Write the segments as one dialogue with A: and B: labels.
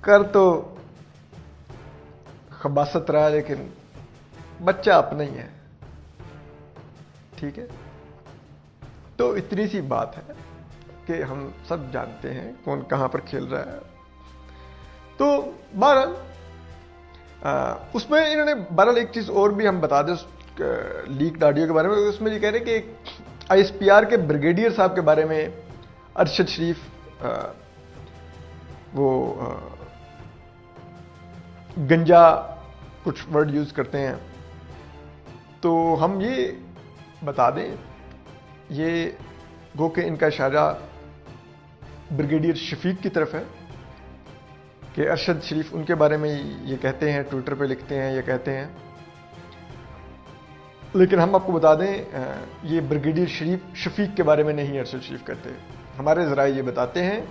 A: کر تو خباثت رہا لیکن بچہ اپنا ہی ہے. ٹھیک ہے، تو اتنی سی بات ہے کہ ہم سب جانتے ہیں کون کہاں پر کھیل رہا ہے. تو بہرحال اس میں انہوں نے بہرحال ایک چیز اور بھی ہم بتا دیں لیکڈ آڈیو کے بارے میں. اس میں یہ کہہ رہے ہیں کہ آئی ایس پی آر کے بریگیڈیئر صاحب کے بارے میں ارشد شریف وہ گنجا کچھ ورڈ یوز کرتے ہیں. تو ہم یہ بتا دیں یہ گو کہ ان کا اشارہ بریگیڈیئر شفیق کی طرف ہے کہ ارشد شریف ان کے بارے میں یہ کہتے ہیں، ٹویٹر پہ لکھتے ہیں، یہ کہتے ہیں. لیکن ہم آپ کو بتا دیں یہ بریگیڈیئر شفیق کے بارے میں نہیں ارشد شریف کہتے. ہمارے ذرائع یہ بتاتے ہیں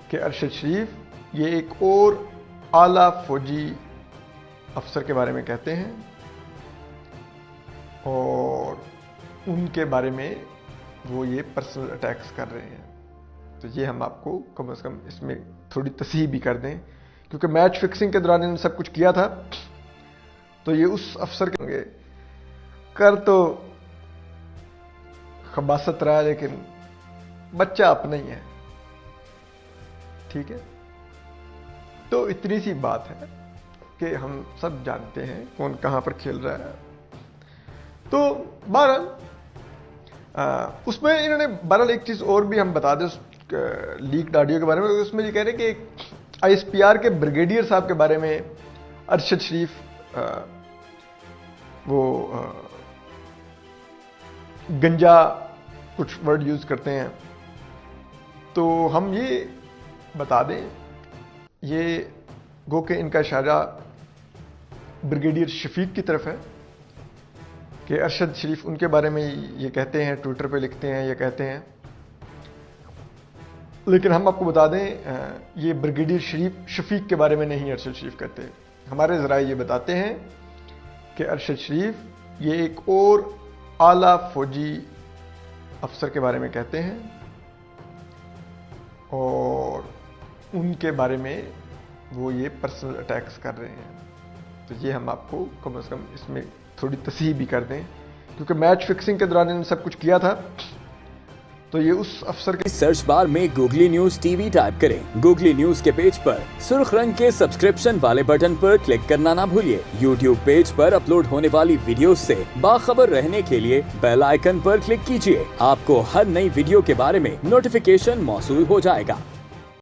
A: کہ ارشد شریف یہ ایک اور اعلیٰ فوجی افسر کے بارے میں کہتے ہیں اور ان کے بارے میں وہ یہ پرسنل اٹیکس کر رہے ہیں. تو یہ ہم آپ کو کم از کم اس میں تھوڑی تصحیح بھی کر دیں، کیونکہ میچ فکسنگ کے دوران انہوں نے سب کچھ کیا تھا. تو یہ اس افسر کے ہوں گے. کر تو خباثت رہا لیکن بچہ اپنا ہی ہے. ٹھیک ہے، تو اتنی سی بات ہے کہ ہم سب جانتے ہیں کون کہاں پر کھیل رہا ہے. تو بہرحال اس میں انہوں نے بہرحال ایک چیز اور بھی ہم بتا دیں لیکڈ آڈیو کے بارے میں. اس میں یہ کہہ رہے ہیں کہ آئی ایس پی آر کے بریگیڈیئر صاحب کے بارے میں ارشد شریف وہ گنجا کچھ ورڈ یوز کرتے ہیں. تو ہم یہ بتا دیں یہ گو کہ ان کا اشارہ بریگیڈیئر شفیق کی طرف ہے کہ ارشد شریف ان کے بارے میں یہ کہتے ہیں، ٹویٹر پہ لکھتے ہیں، یہ کہتے ہیں. لیکن ہم آپ کو بتا دیں یہ بریگیڈیئر شفیق کے بارے میں نہیں ارشد شریف کہتے. ہمارے ذرائع یہ بتاتے ہیں کہ ارشد شریف یہ ایک اور اعلیٰ فوجی افسر کے بارے میں کہتے ہیں اور ان کے بارے میں وہ یہ پرسنل اٹیکس کر رہے ہیں. تو یہ ہم آپ کو کم از کم اس میں تھوڑی تصحیح بھی کر دیں، کیونکہ میچ فکسنگ کے دوران انہوں نے سب کچھ کیا تھا. تو یہ اس افسر کے
B: سرچ بار میں googly news T V type کریں. گوگلی نیوز کے پیج پر سرخ رنگ کے سبسکرپشن والے بٹن پر کلک کرنا نہ بھولیے. یوٹیوب پیج پر اپلوڈ ہونے والی ویڈیوز سے باخبر رہنے کے لیے بیل آئیکن پر کلک کیجیے. آپ کو ہر نئی ویڈیو کے بارے میں نوٹیفیکیشن موصول ہو جائے گا.